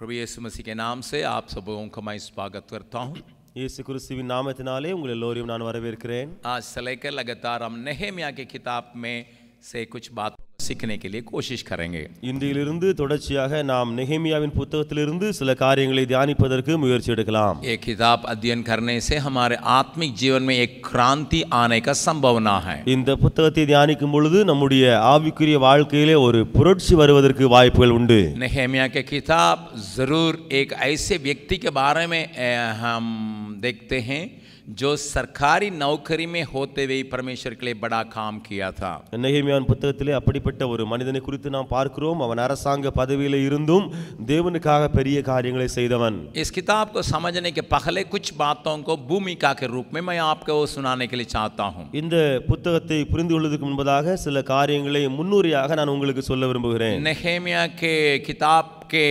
प्रभु यीशु मसीह के नाम से आप सबों का मैं स्वागत करता हूँ। இயேசு கிறிஸ்துவின் நாமத்தினாலே உங்கள் எல்லோரையும் நான் வரவேற்கிறேன். आज से लेकर लगातार हम नेहेमिया की किताब में से कुछ बात सीखने के लिए कोशिश करेंगे. இன்றிலிருந்து தொடர்ச்சியாக நாம் நெகேமியாவின் புத்தகத்திலிருந்து சில காரியங்களை தியானிப்பதற்கு முயற்சி எடுக்கலாம். ये किताब अध्ययन करने से हमारे आत्मिक जीवन में एक क्रांति आने का संभावना है. இந்த புத்தகத்தை தியானிக்கும் பொழுது நம்முடைய ஆவிக்குரிய வாழ்க்கையிலே ஒரு புரட்சி வருவதற்கு வாய்ப்புகள் உண்டு. नेहेमिया की किताब जरूर एक ऐसे व्यक्ति के बारे में हम देखते हैं जो सरकारी नौकरी में होते हुए परमेश्वर के लिए बड़ा काम किया था. நெகேமியாவின் புத்தகத்திலே அப்படிப்பட்ட ஒரு மனிதனை குறித்து நாம் பார்க்கிறோம். அவன் அரசாங்க பதவியில் இருந்தும் தேவனுக்காக பெரிய காரியங்களை செய்தவன். इस किताब को समझने के पहले कुछ बातों को भूमिका के रूप में मैं आपको सुनाने के लिए चाहता हूं. இந்த புத்தகத்தை புரிந்து கொள்வதற்கு முன்பதாக சில காரியங்களை முன்னுரையாக நான் உங்களுக்கு சொல்ல விரும்புகிறேன். नेहेमिया के किताब के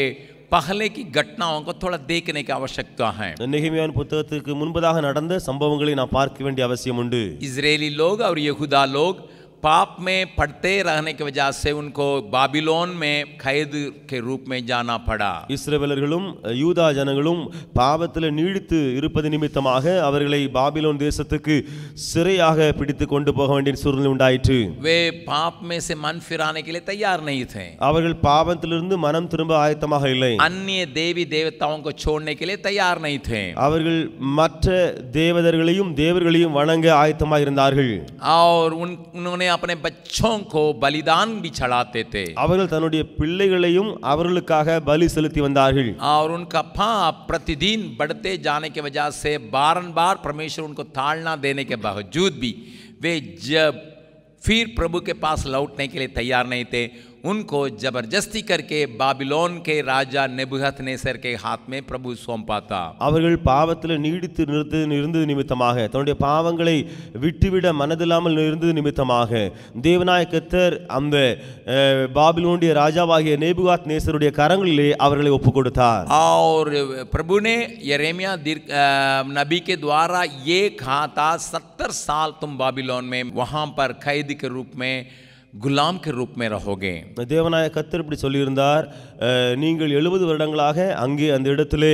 पहले की घटनाओं को थोड़ा देखने की आवश्यकता है. நெகேமியாவின் புத்தகத்துக்கு முன்பதாக நடந்த சம்பவங்களை நாம் பார்க்க வேண்டிய அவசியம் உண்டு. इजरायली लोग और यहूदा लोग पाप में पड़ते रहने की वजह से उनको बाबिलोन में कैद के रूप में जाना पड़ा. இஸ்ரவேலர்களும் யூதா ஜனங்களும் பாவத்தில் நீடித்து இருப்பது நிமித்தமாக அவர்களை பாபிலோன் தேசத்துக்கு சிறையாக பிடித்து கொண்டு போக வேண்டிய சூழ்நிலை உண்டாயிற்று. वे पाप में से मन फिराने के लिए तैयार नहीं थे. அவர்கள் பாவத்திலிருந்து மனம் திரும்ப ஆயத்தமாக இல்லை. अन्य देवी देवताओं को छोड़ने के लिए तैयार नहीं थे. அவர்கள் மற்ற தேவதர்களையும் தேவர்களையும் வணங்க ஆயத்தமாக இருந்தார்கள். और उन्होंने अपने बच्चों को बलिदान भी चढ़ाते थे. அவர்கள் தன்னுடைய பிள்ளைகளையும் அவர்களுக்காக பலி செலுத்தி வந்தார்கள். और उनका पाप प्रतिदिन बढ़ते जाने की वजह से बारंबार परमेश्वर उनको ताड़ना देने के बावजूद भी वे जब फिर प्रभु के पास लौटने के लिए तैयार नहीं थे, उनको जबरदस्ती करके बाबिलोन के राजा नेबुकदनेस्सर के हाथ में प्रभु सौंपा था. அவர்கள் பாவத்தில் நீடித்து இருந்தது நிமித்தமாக தன்னுடைய பாவங்களை விட்டுவிட மனதில்லாமல் இருந்தது நிமித்தமாக தேவனாய கர்த்தர் அந்த பாபிலோனிய ராஜாவாகிய நேபுகாத்நேசருடைய கரங்களிலே அவர்களை ஒப்புக் கொடுத்தார். और प्रभु ने यिर्मयाह नबी के द्वारा ये कहा था 70 साल तुम बाबिलोन में वहां पर कैदी के रूप में गुलाम के रूप में रहोगे. தேவனாய கர்த்தர் இப்படி சொல்லியிருந்தார், நீங்கள் 70 வருடங்களாக அங்கே அந்த இடத்திலே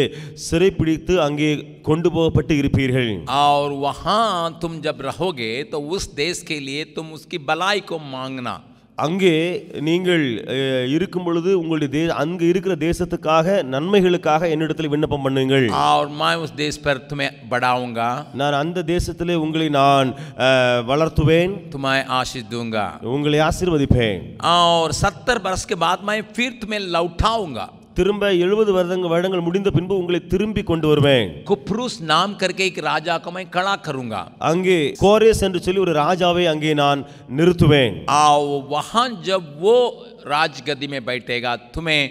சிறை பிடித்து அங்கே கொண்டு போகப்பட்டு இருப்பீர்கள். और वहां तुम जब रहोगे तो उस देश के लिए तुम उसकी भलाई को मांगना. அங்கே நீங்கள் இருக்கும் பொழுது உங்களுடைய அங்கு இருக்கிற தேசத்துக்காக நன்மைகளுக்காக என்னிடத்தில் விண்ணப்பம் பண்ணுங்கள். और मैं उस देश पर तुम्हें बढ़ाऊंगा. நான் அந்த தேசத்திலே உங்களை நான் வளர்த்துவேன். तुम्हें आशीष दूंगा. உங்களை ஆசீர்வதிப்பேன். और 70 वर्ष के बाद मैं फिर तुम्हें लौटाऊंगा. திரும்ப 70 வருடங்கள் முடிந்த பின்பு உங்களை திரும்பி கொண்டு வருவேன். कुप्रुस नाम करके एक राजा को मैं खड़ा करूंगा. அங்கே கோரேஸ் என்று சொல்லி ஒரு ராஜாவை அங்கே நான் நிறுத்துவேன். वहां जब वो राजगद्दी में बैठेगा तुम्हें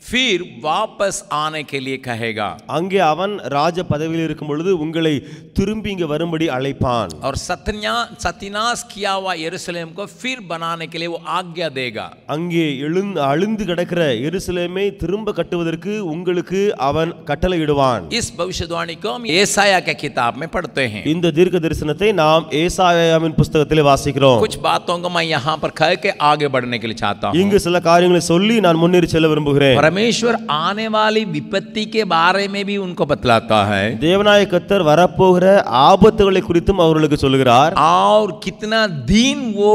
फिर वापस आने के लिए कहेगा. அங்கே அவன் ராஜ பதவியில் இருக்கும் பொழுது உங்களை திரும்பி இங்க வரும்படி அழைப்பான். और सत्यानाश किया हुआ यरूशलेम को फिर बनाने के लिए वो आज्ञा देगा. அங்கே அழிந்து கிடக்கிற எருசலேமை திரும்ப கட்டுவதற்கு உங்களுக்கு அவன் கட்டளையிடுவான். इस भविष्यवाणी को हम ஏசாயா के किताब में पढ़ते हैं. இந்த தீர்க்க தரிசனத்தை நாம் ஏசாயாவின் புத்தகத்திலே வாசிக்கிறோம். कुछ बातों को मैं यहाँ पर कह के आगे बढ़ने के लिए चाहता हूँ. இங்கு சில காரியங்களை சொல்லி நான் முன்னேறி செல்ல விரும்புகிறேன். परमेश्वर आने वाली विपत्ति के बारे में भी उनको बतलाता है. தேவனாய கர்த்தர் வரப்போகிற ஆபத்துகளை குறித்தும் அவர்களுக்கு சொல்கிறார். और कितना दिन वो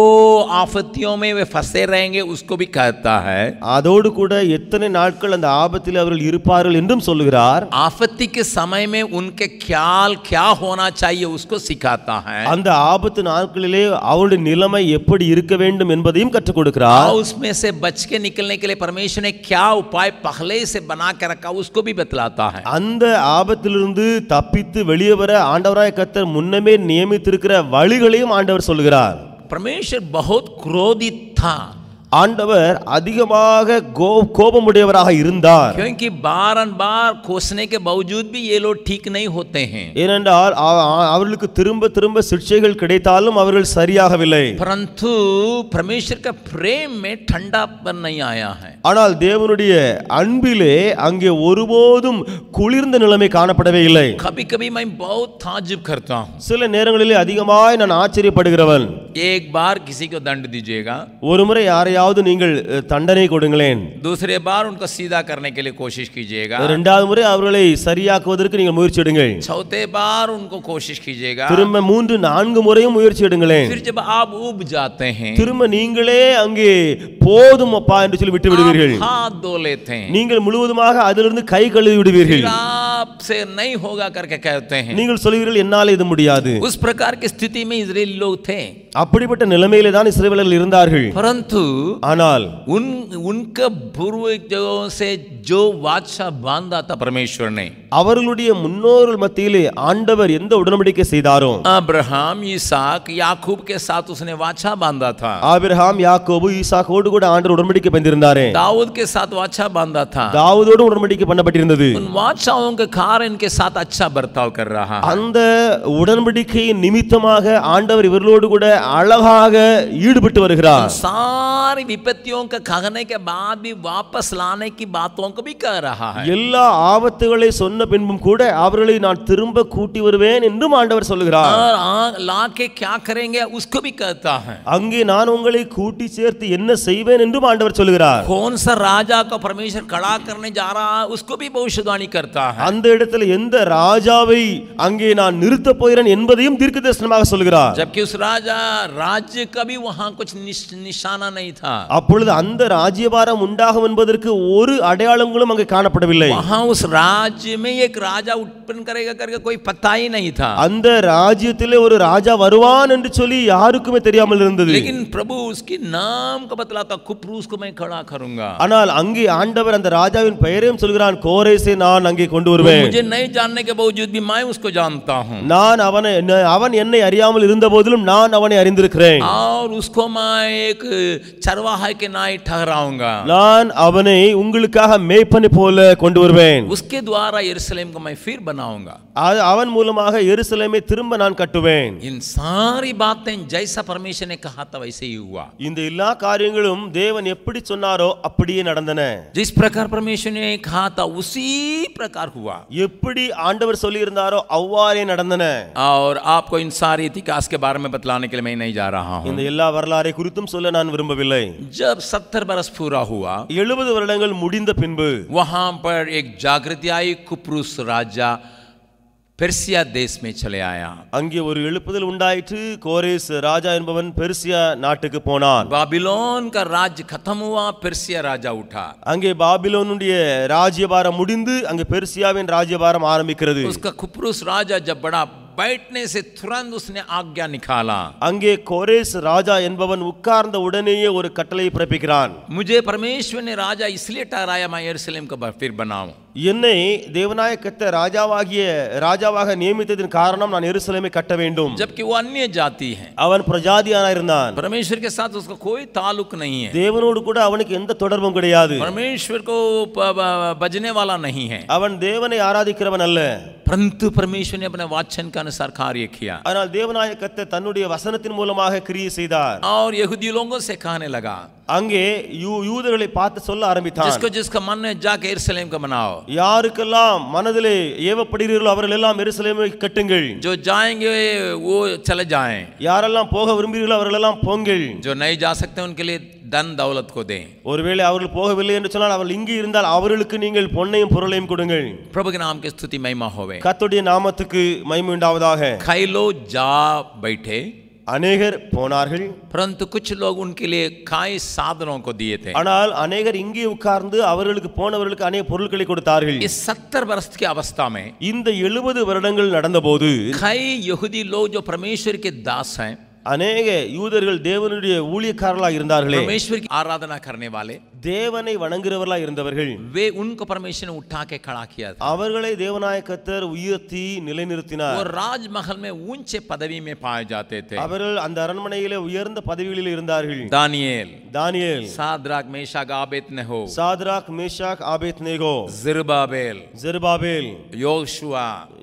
आफतियों में वे फंसे रहेंगे उसको भी कहता है. அதோடு கூட எத்தனை நாட்கள் அந்த ஆபத்தில் அவர்கள் இருப்பார்கள் என்றும் சொல்கிறார். आफत्ति के समय में उनके ख्याल क्या होना चाहिए उसको सिखाता है. அந்த ஆபத்து நாட்களிலே அவருடைய நிலைமை எப்படி இருக்க வேண்டும் என்பதையும் கற்றுக் கொடுக்கிறார். उसमें से बच के निकलने के लिए परमेश्वर ने क्या उपाय पहले से बना के रखा उसको भी बतलाता है. அந்த ஆபத்திலிருந்து தப்பித்து வெளியே வர ஆண்டவராய கர்த்தர் முன்னமே நியமித்திருக்கிற வழிகளையும் ஆண்டவர் சொல்கிறார். परमेश्वर बहुत क्रोधित था. ஆண்டவர் அதிகமாக கோபமுடையவராக இருந்தார். क्योंकि बार-बार कोसने के बावजूद भी ये लोग ठीक नहीं होते हैं. ஏனென்றால் அவர்களுக்கு திரும்ப திரும்ப சிக்ஷைகள் கிடைத்தாலும் அவர்கள் சரியாகவில்லை. परंतु परमेश्वर का प्रेम में ठंडापन नहीं आया है. ஆனால் தேவனுடைய அன்பிலே அங்கே ஒருபோதும் குளிர்ந்த நிலைமை காணப்படவே இல்லை. कभी-कभी मैं बहुत ताज्जुब करता हूँ. சில நேரங்களிலே அதிகமாய் நான் ஆச்சரியப்படுகிறவன். एक बार किसी को दंड दीजिएगा, ஒருமுறை யாரையாவது நீங்கள் தண்டனை கொடுங்களேன், दूसरे बार उनको सीधा करने के लिए कोशिश कीजिएगा, இரண்டாவது முறை அவர்களை சரியாக்குவதற்கு நீங்கள் முயற்சி எடுங்கள், चौथे बार उनको कोशिश कीजिएगा, திரும்ப 3-4 முறையும் முயற்சி எடுங்களேன். फिर जब आप उब जाते हैं திரும்ப நீங்களே அங்கே போதும் அப்பா என்று சொல்லி விட்டு விடுவீர்கள், हाथ धो लेते हैं, நீங்கள் முழுவதுமாக அதிலிருந்து கை கழுவி விடுவீர்கள், फिर आपसे नहीं होगा करके कहते हैं, நீங்கள் சொல்வீர்கள் என்னால் இது முடியாது. उस प्रकार की स्थिति में इजरायली लोग थे, அப்படிப்பட்ட நிலைமையிலே தான் இஸ்ரவேலர்கள் இருந்தார்கள். परंतु ஆனால் उनके पूर्वजों से जो वाचा बांधा था परमेश्वर ने, அவர்களுடைய முன்னோர்கள் மத்தியிலே ஆண்டவர் எந்த உடன்படிக்கை செய்தாரோ, अब्राहम इसहाक याकूब के साथ उसने वाचा बांधा था, ஆபிரகாம் யாக்கோபு ஈசாக்கோடு கூட ஆண்டவர் உடன்படிக்கை பண்ணியிருந்தாரே, दाऊद के साथ वाचा बांधा था, தாவீதோடு உடன்படிக்கை பண்ணப்பட்டிருந்தது. उन वाचाओं के कारण इनके साथ अच्छा बर्ताव कर रहा है, அந்த உடன்படிக்கையின் நிமித்தமாக ஆண்டவர் இவர்களோடு கூட அழகாக ஈடுபட்டு வருகிறார். सारी विपत्तियों का कहने के बाद भी वापस लाने की बातों को भी कह रहा है, எல்லா ஆபத்துகளை சொன்ன பின்பும் கூட அவர்களை நான் திரும்ப கூட்டி வருவேன் என்றும் ஆண்டவர் சொல்லுகிறார். और लाके क्या करेंगे उसको भी कहता है, அங்கே நான் உங்களை கூட்டி சேர்த்து என்ன செய்வேன் என்றும் ஆண்டவர் சொல்லுகிறார். कौन सा राजा को परमेश्वर खड़ा करने जा रहा है उसको भी भविष्यवाणी करता है, அந்த இடத்துல எந்த ராஜாவை அங்கே நான் நிறுத்த போகிறேன் என்பதையும் தீர்க்கதரிசனமாக சொல்கிறார். जबकि उस राज्य का भी वहां कुछ निशाना नहीं था, அப்பொழுது அந்த ராஜ்யபாரம் உண்டாகும் என்பதற்கு ஒரு அடையாளங்களும் அங்கே காணப்படவில்லை. वहां उस राज्य में एक राजा उत्पन्न करेगा करके कोई पता ही नहीं था, அந்த ராஜ்யத்திலே ஒரு ராஜா வருவான் என்று சொல்லி யாருக்குமே தெரியாமல் இருந்தது. लेकिन प्रभु उसके नाम को बतलाता, कुप्रूस को मैं खड़ा करूंगा, ஆனால் அங்கே ஆண்டவர் அந்த ராஜாவின் பெயரையும் சொல்கிறான், கோரேசை நான் அங்கே கொண்டு வருவேன். मुझे नहीं जानने के बावजूद भी मैं उसको जानता हूं, நான் அவன் என்னை அறியாமல் இருந்த போதிலும் நான் அவனை அறிந்திருக்கிறேன், और उसको मैं एक चरवाहा के नाई ठहराऊंगा, நான் அவனை உங்களுக்காக மேய்ப்பனை போல கொண்டு வருவேன், उसके द्वारा यरूशलेम को मैं फिर बनाऊंगा, அவன் மூலமாக எருசலேமை திரும்ப நான் கட்டுவேன். इन सारी बातें जैसा परमेश्वर ने कहा था वैसे ही हुआ, இந்த எல்லா காரியங்களும் தேவன் எப்படி சொன்னாரோ அப்படியே நடந்தன. जिस प्रकार परमेश्वर ने कहा था उसी प्रकार हुआ, எப்படி ஆண்டவர் சொல்லி இருந்தாரோ அவ்வாறே நடந்தன. और आपको इन सारे इतिहास के बारे में बतलाने के लिए मैं नहीं जा रहा हूं. இந்த எல்லா வரலாறை குறித்தும் சொல்ல நான் விரும்பவில்லை. जब 70 बरस पूरा हुआ, 70 வருடங்கள் முடிந்த பின்பு वहां पर एक जागृति आई, कुप्रूस राजा பெர்சியா देश में चले आया, அங்கே ஒரு எழுப்புதல் உண்டாயிற்று. கோரேஸ் ராஜா என்பவன் பெர்சியா நாட்டுக்கு போனான். बाबिलोन का राज्य खत्म हुआ, பெர்சியா राजा उठा, அங்கே பாபிலோனுடைய ராஜ்யபாரம் முடிந்து அங்கே பெர்சியாவின் ராஜ்யபாரம் ஆரம்பிக்கிறது. उसका कुप्रूस राजा जब बड़ा बैठने से तुरंत उसने आज्ञा निकाला, அங்கே கோரேஸ் ராஜா என்பவன் உட்கார்ந்த உடனேயே ஒரு கட்டளை பிறப்பிக்கிறான். मुझे परमेश्वर ने राजा इसलिए ठहराया मैं यरूशलेम को फिर बनाऊं, என்னை தேவனாய கர்த்தர் ராஜாவாக நியமித்ததின் காரணம் நான் எருசலேமை கட்ட வேண்டும். जबकि वो अन्य जाति है, அவன் பிரஜாதியானா இருந்தான். परमेश्वर के साथ उसका कोई ताल्लुक नहीं है, தேவனோடு கூட அவனுக்கு எந்த தொடர்பும் கிடையாது. परमेश्वर को बजने वाला नहीं है, அவன் தேவனை ஆராதிக்கிறவன் அல்ல. परंतु परमेश्वर ने अपने वचन के अनुसार कार्य किया, ஆனால் தேவனாய கர்த்தர் தன்னுடைய வசனத்தின் மூலமாக கிரியை செய்தார். और यहूदी लोगों से कहने लगा, அங்கே யூதர்களை பார்த்து சொல்ல ஆரம்பித்தான், जिसका मन है जाके यरूशलेम को बनाओ, யாருக்கெல்லாம் மனதிலே ஏவப்படுகிறீர்களோ அவர்கள் எல்லாம் எருசலேமை கட்டுங்கள், जो जाएंगे वो चले जाएं, யாரெல்லாம் போக விரும்புகிறீர்களோ அவர்கள் எல்லாம் போங்கள், जो नहीं जा सकते उनके लिए धन दौलत को दें, ஒருவேளை அவர்கள் போகவில்லை என்று சொன்னால் அவர்கள் இங்கே இருந்தால் அவர்களுக்கு நீங்கள் பொன்னையும் பொருளையும் கொடுங்கள். प्रभु के नाम की स्तुति महिमा होवे, கர்த்தருடைய நாமத்துக்கு மகிமை உண்டாவதாக. कई लोग जा बैठे, அநேகர் போனார்கள், परंतु कुछ लोग उनके लिए कई साधनों को दिए थे, ஆனால் அநேகர் இங்கே உட்கார்ந்து அவர்களுக்கு போனவர்களுக்கு अनेक பொருட்களை கொடுத்தார்கள். इस 70 वर्ष की अवस्था में இந்த 70 வருடங்கள் நடந்தபோது कई यहूदी लोग जो परमेश्वर के दास हैं, அநேக யூதர்கள் தேவனுடைய ஊழியக்காரர்களாக இருந்தார்களே, परमेश्वर की आराधना करने वाले, தேவனை வணங்குறவர்களாக இருந்தவர்கள், वे उनको परमेश्वर ने उठा के खड़ा किया था, அவர்களை தேவனாய கர்த்தர் உயர்த்தி நிலைநிறுத்தினார். वो राजमहल में ऊंचे पदवी में पाए जाते थे, அவர்கள் அந்த அரண்மனையிலே உயர்ந்த பதவிகளில் இருந்தார்கள். Daniel, Daniel, Shadrach Meshach Abednego, Shadrach Meshach Abednego, Zerubbabel,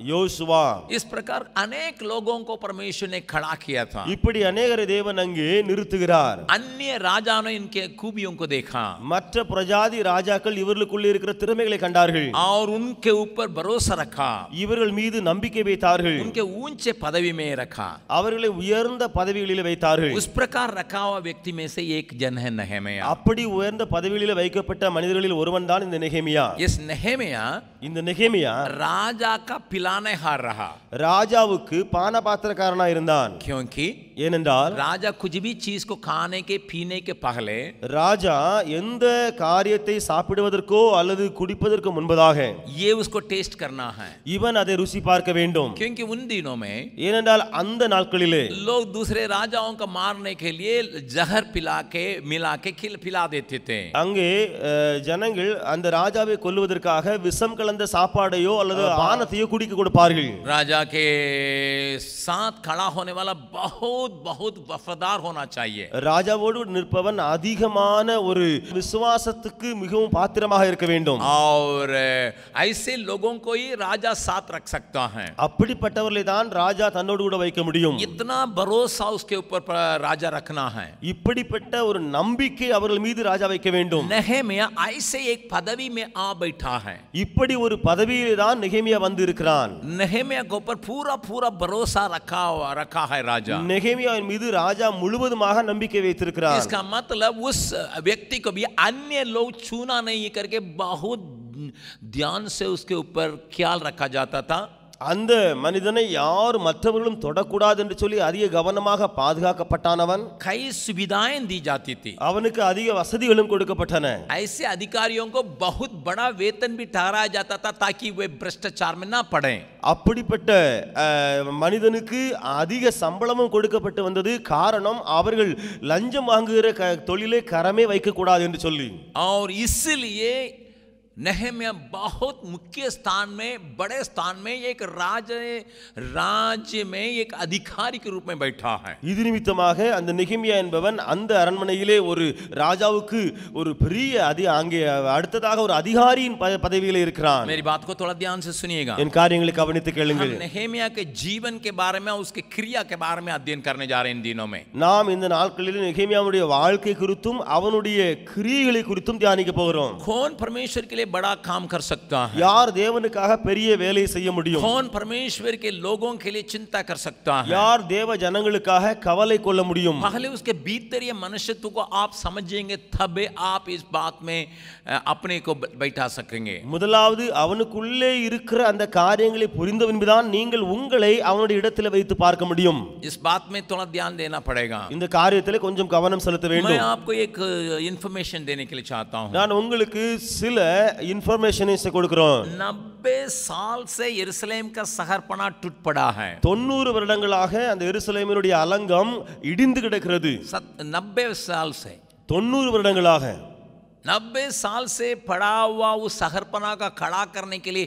Joshua, इस प्रकार अनेक लोगों को परमेश्वर ने खड़ा किया था. இப்படி அநேகரை தேவன் அங்கே நிறுத்துகிறார். अन्य राजाओं ने इनके खूबियों को देखा, மற்ற பிரஜாதி ராஜாக்கள் இவர்களுக்குள்ளே இருக்கிற திறமைகளை கண்டார்கள். और उनके ऊपर भरोसा रखा, இவர்கள் மீது நம்பிக்கை வைத்தார்கள். उनके ऊंचे पदवी में रखा, அவர்களை உயர்ந்த பதவிகளில் வைத்தார்கள். उस प्रकार रखा हुआ व्यक्ति में से एक जन है नहम्याह. அப்படி உயர்ந்த பதவிகளில் வைக்கப்பட்ட மனிதர்களில் ஒருவன் தான் இந்த நெகேமியா. इस नहम्याह இந்த நெகேமியா राजा का पिलाने हार रहा, ராஜாவுக்கு பானபாத்திரக்காரனா இருந்தான். क्योंकि ஏனென்றால் राजा कुछ भी चीज को खाने के पीने के पहले ராஜா எந்த காரியத்தை சாப்பிடுவதற்கோ அல்லது குடிப்பதற்கு முன்பதாக ये उसको टेस्ट करना है, இவன் அதை ருசி பார்க்க வேண்டும். क्योंकि उन दिनों में ஏனென்றால் அந்த நாட்களிலே लोग दूसरे राजाओं को मारने के लिए जहर मिला के पिला देते थे. அங்கே ஜனங்கள் அந்த ராஜாவை கொல்லுவதற்காக விஷம் கலந்த சாப்பாடையோ அல்லது பானத்தையோ குடிக்க கொடுப்பார்கள். राजा के साथ खड़ा होने वाला बहुत बहुत वफादार होना चाहिए. ராஜாவோடு நிற்பவன் அதிகமான ஒரு விசுவாசத்துக்கு மிகவும் பாத்திரமாக இருக்க வேண்டும். और ऐसे लोगों को ही राजा साथ रख सकता है. அப்படிப்பட்டவர்களை தான் ராஜா தன்னோடு கூட வைக்க முடியும். इतना भरोसा उसके ऊपर राजा रखना है. இப்படிப்பட்ட ஒரு நம்பிக்கை அவர்கள் மீது ராஜா வைக்க வேண்டும். नहम्याह ऐसे एक पदवी में आ बैठा है. இப்படி ஒரு பதவியிலே தான் நெகேமியா வந்து இருக்கிறான். नहम्याह के ऊपर पूरा पूरा भरोसा रखा है राजा. நெகேமியாவின் மீது ராஜா முழுவதுமாக நம்பிக்கை வைத்திருக்கிறார். इसका मतलब उस व्यक्ति को भी अन्य लोग छूना नहीं करके बहुत ध्यान से उसके ऊपर ख्याल रखा जाता था. அந்த மனிதனை யார் மற்றவர்களும் தொடக்கூடாது என்று சொல்லி அதிக கவனமாக பாதுகாக்கப்பட்டானவன். कई सुविधाएं दी जाती थी, அவனுக்கு அதிக வசதிகளும் கொடுக்கப்பட்டன. ऐसे अधिकारियों को बहुत बड़ा वेतन भी ठहराया जाता था ताकि वे भ्रष्टाचार में ना पड़े. அப்படிப்பட்ட மனிதனுக்கு அதிக சம்பளமும் கொடுக்கப்பட்டு வந்தது. காரணம் அவர்கள் லஞ்சம் வாங்குகிற தொழிலை கரமே வைக்க கூடாது என்று சொல்லி. और इसलिए नहम्याह बहुत मुख्य स्थान में, बड़े स्थान में एक राज्य में एक अधिकारी के रूप में बैठा है. இது நிமித்தமாக அந்த நெகேமியா என்பவன் அந்த அரண்மனையிலே ஒரு ராஜாவுக்கு ஒரு பெரிய அங்கே அடுத்ததாக ஒரு அதிகாரியின் பதவியிலே இருக்கிறான். मेरी बात को थोड़ा ध्यान से सुनिएगा. என் காரியங்களை கவனித்து கேளுங்கள். हम नहम्याह के जीवन के बारे में, उसके क्रिया के बारे में अध्ययन करने जा रहे हैं इन दिनों में. நாம் இந்த நாட்களில் நெகேமியாவுடைய வாழ்க்கை குறித்தும் அவனுடைய கிரியைகளை குறித்தும் தியானிக்க போகிறோம். कौन परमेश्वर के लिए बड़ा काम कर सकता है? யார் தேவனுக்காக பெரிய வேலை செய்ய முடியும்? कौन परमेश्वर के लोगों के लिए चिंता कर सकता है? யார் தேவ ஜனங்களுக்காக கவலை கொள்ள முடியும்? पहले उसके भीतर ये मनुष्यत्व को आप समझेंगे, तब आप इस बात में अपने को बैठा सकेंगे. முதலாவது அவனுக்குள்ளே இருக்கிற அந்த காரியங்களை புரிந்த பின்புதான் நீங்கள் உங்களை அவனுடைய இடத்தில் வைத்து பார்க்க முடியும். इस बात में थोड़ा ध्यान देना पड़ेगा. இந்த காரியத்திலே கொஞ்சம் கவனம் செலுத்த வேண்டும். मैं आपको एक इंफॉर्मेशन देने के लिए चाहता हूं. நான் உங்களுக்கு சில இன்ஃபர்மேஷனை கொடுக்கிறோம். 90 साल से यरूशलेम का शहरपना टूट पड़ा है. 90 வருடங்களாக அந்த எருசலேமினுடைய அலங்கம் இடிந்து கிடக்கிறது. 90 साल से 90 வருடங்களாக 90 साल से पड़ा हुआ उस शहरपना का खड़ा करने के लिए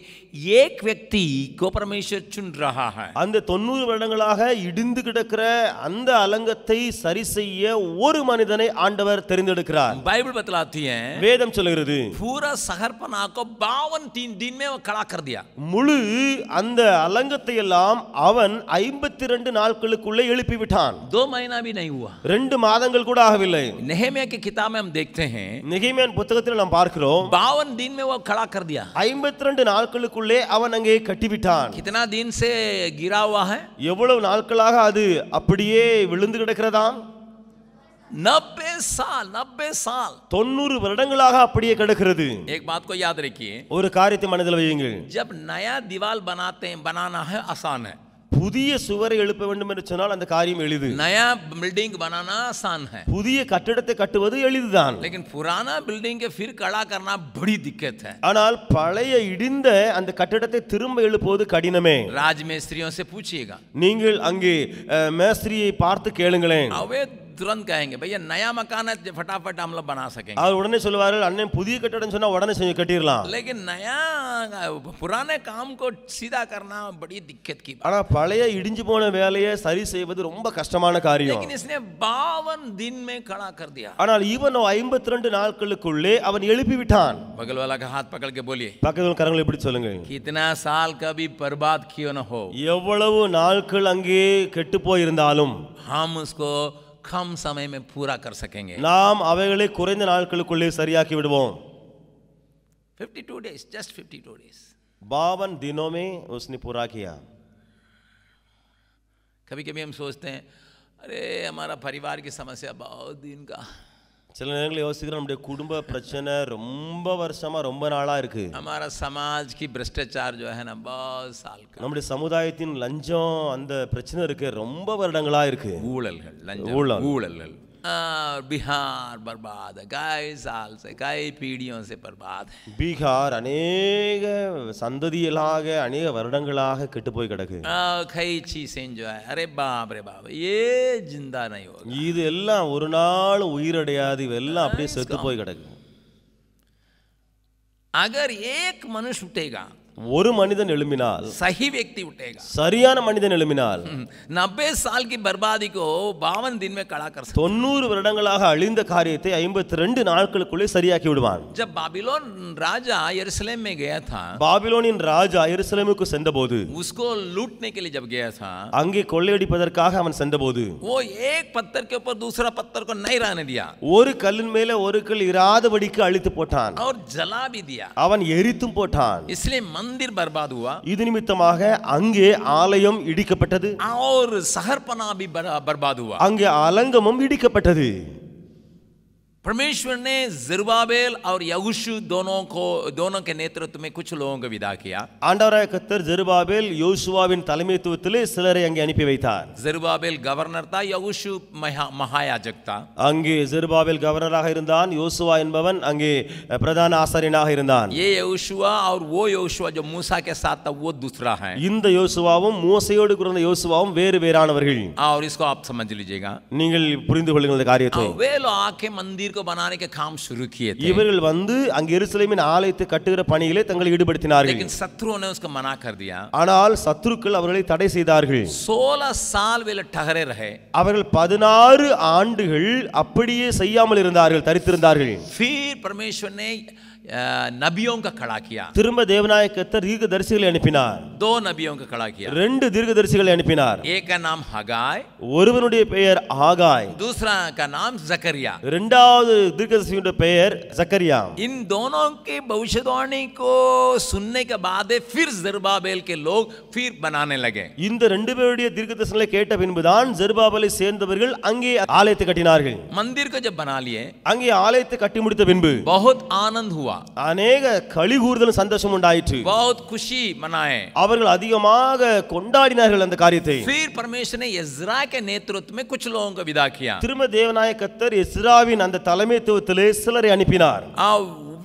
एक व्यक्ति को परमेश्वर चुन रहा है. அந்த 90 வருடங்களாக இடிந்து கிடக்கிற அந்த அலங்கத்தை சரி செய்ய ஒரு மனிதனை ஆண்டவர் தெரிந்தெடுக்கிறார். बाइबल बतलाती है, வேதம் சொல்கிறது पूरा शहरपना को 52 दिन में वो खड़ा कर दिया. முழு அந்த அலங்கத்தை எல்லாம் அவன் 52 நாட்களுக்குள்ளே எழுப்பி விட்டான். 2 महीना भी नहीं हुआ. 2 மாதங்கள் கூட ஆகவில்லை. नहम्याह की किताब में हम देखते हैं, நெகேமியா புத்தகத்தில் நாம் பார்க்கிறோம் 52 दिन में वो खड़ा कर दिया. 52 நாட்களுக்குள்ளே அவன் அங்கே கட்டிவிட்டான். कितना दिन से गिरा हुआ है? எவ்வளவு நாட்களாக அது அப்படியே விழுந்து கிடக்கிறதாம்? 90 साल 90 வருடங்களாக அப்படியே கிடக்கிறது. एक बात को याद रखिए, ஒரு காரியத்தை மனதில் வையுங்கள். जब नया दीवार बनाना है आसान है. புதிய சுவரை எழுப்ப வேண்டும் என்று சொன்னால் அந்த காரியம் எளிது. नया बिल्डिंग बनाना आसान है. புதிய கட்டடத்தை கட்டுவது எளிதுதான். लेकिन पुराना बिल्डिंग के फिर खड़ा करना बड़ी दिक्कत है. ஆனால் பழைய இடிந்த அந்த கட்டடத்தை திரும்ப எழுப்புவது கடினமே. राजमिस्त्रियों से पूछिएगा, நீங்கள் அங்கே மேஸ்திரியை பார்த்து கேளுங்களேன். वे तुरंत कहेंगे भैया नया मकान है, फटाफट हम लोग बना सकेंगे. அவர் உடனே சொல்லுவார்கள், அண்ணன் புதிய கட்டடம் சொன்னா உடனே செஞ்சு கட்டிடலாம். लेकिन नया पुराने काम को सीधा करना बड़ी दिक्कत की बात. ஆனா பழைய இடிஞ்சு போன வேலையை சரி செய்வது ரொம்ப கஷ்டமான காரியம். लेकिन इसने 52 दिन में खड़ा कर दिया. ஆனால் இவனோ 52 நாட்களுக்குள்ளே அவன் எழுப்பி விட்டான். बगल वाला का हाथ पकड़ के बोलिए, பக்கத்துல கரங்களை எப்படி சொல்லுங்க, कितना साल कभी बर्बाद क्यों न हो, எவ்வளவு நாட்கள் அங்கே கெட்டு போயிருந்தாலும் हम उसको कम समय में पूरा कर सकेंगे। நாம் அவைகளை குறைந்த நாட்களுக்குள்ளே சரியாக்கி விடுவோம். 52 days, just 52 days. 52 दिनों में उसने पूरा किया. कभी कभी हम सोचते हैं अरे हमारा परिवार की समस्या बहुत दिन का, சில நேரங்களில் யோசிக்கிறோம் நம்முடைய குடும்ப பிரச்சனை ரொம்ப வருஷமா ரொம்ப நாளா இருக்கு. हमारा समाज की भ्रष्टाचार जो है ना बहुत साल का, நம்முடைய சமுதாயத்தின் லஞ்சம் அந்த பிரச்சனை இருக்கு ரொம்ப வருடங்களா இருக்கு. ஊழல்கள், லஞ்சம், ஊழல்கள். बिहार बर्बाद है, कई साल से, कई पीढ़ियों से बर्बाद है. பீகார் अनेक சந்ததிகளாக अनेक வருடங்களாக கெட்டு போய் கிடக்கு. कई चीजें जो है अरे बाप रे बाप ये जिंदा नहीं होगा, இது எல்லாம் ஒரு நாள் உயிரடையாது, இதெல்லாம் அப்படியே செத்து போய் கிடக்கு. अगर एक मनुष्य उठेगा, ஒரு மனிதன் எழும்பினால், सही व्यक्ति उठेगा, சரியான மனிதன் எழும்பினால் 90 साल की बर्बादी को 52 दिन में खड़ा कर सकता. 90 வருடங்களாக அழிந்த காரியத்தை 52 நாட்களுக்குள்ளே சரியாக்கி விடுவான். जब बाबिलोन राजा यरूशलेम में गया था, பாபிலோனின் ராஜா எருசலேமுக்கு சென்றபோது, उसको लूटने के लिए जब गया था, அங்கே கொள்ளையடிப்பதற்காக அவன் சென்றபோது, वो एक पत्थर के ऊपर दूसरा पत्थर को नहीं रहने दिया ஒரு கல்லின் மேலே ஒரு கல் இராதபடிக்கு அழித்து போட்டான். और जला भी दिया. அவன் எரித்தும் போட்டான். इसलिए मंदिर बर्बाद हुआ இது निमित्तமாக அங்கே ஆலயம் இடிக்கப்பட்டது. और शहरपना भी बर्बाद हुआ. அங்கே அலங்கமும் இடிக்கப்பட்டது. परमेश्वर ने ज़रुब्बाबेल और यहोशू दोनों के नेतृत्व में कुछ लोगों को विदा किया. ஆண்டவராகிய கர்த்தர் ஜெருபாபேல் யோசுவாவின் தலைமைத்துவத்திலே சிலரை அங்கே அனுப்பி வைத்தார். ज़रुब्बाबेल गवर्नर था, यहोशू महायाजक था. அங்கே ஜெருபாபேல் கவர்னராக இருந்தான், யோசுவா என்பவன் அங்கே பிரதான ஆசாரியனாக இருந்தான். ये यहोशुआ और वो यहोशुआ जो मूसा के साथ था वो दूसरा है. இந்த யோசுவாவும் மோசேயோடு இருந்த யோசுவாவும் வேறு வேறானவர்கள். और इसको आप समझ लीजिएगा. நீங்கள் புரிந்து கொள்ளுங்கள் இந்த காரியத்தை. वे लोग आके मंदिर को बनाने के काम शुरू किए थे. இவர்கள் வந்து அங்கே எருசலேமின் ஆலயத்தை கட்டுகிற பணியிலே தங்களை ஈடுபடுத்தினார்கள். लेकिन शत्रुओं ने उसको मना कर दिया. ஆனால் சத்துருக்கள் அவர்களை தடை செய்தார்கள். 16 साल वे लोग ठहरे रहे. அவர்கள் 16 ஆண்டுகள் அப்படியே செய்யாமல் இருந்தார்கள், தரித்திருந்தார்கள். फिर परमेश्वर ने नबियों का खड़ा किया. திரும்ப தேவனாய கர்த்தர் தீர்க்கதரிசிகளை அனுப்பினார். 2 नबियों का खड़ा किया. 2 தீர்க்கதரிசிகளை அனுப்பினார். एक का नाम हगाय, ஒருவனுடைய பெயர் ஆகாய், दूसरा का नाम जकरिया. இரண்டாவது தீர்க்கதரிசியுடைய பெயர் ஜக்கரியா. इन दोनों के भविष्यवाणी को सुनने के बाद फिर ज़रुब्बाबेल के लोग फिर बनाने लगे. இந்த 2 பேருடைய தீர்க்கதரிசனங்களை கேட்ட பின்புதான் ஜெருபாபேலை சேர்ந்தவர்கள் அங்கே ஆலயத்தை கட்டினார்கள். मंदिर को जब बना लिए, அங்கே ஆலயத்தை கட்டி முடித்த பின்பு बहुत आनंद हुआ, அநேக களிகூர்தலும் சந்தோஷம் உண்டாயிற்று. बहुत खुशी मनाए. அவர்கள் அதிகமாக கொண்டாடினார்கள் அந்த காரியத்தை. फिर परमेश्वर ने यज्रा के नेतृत्व में कुछ लोगों को विदा किया. திரும்ப தேவனாய கர்த்தர் எஸ்ராவின் அந்த தலைமைத்துவத்திலே சிலரை அனுப்பினார்.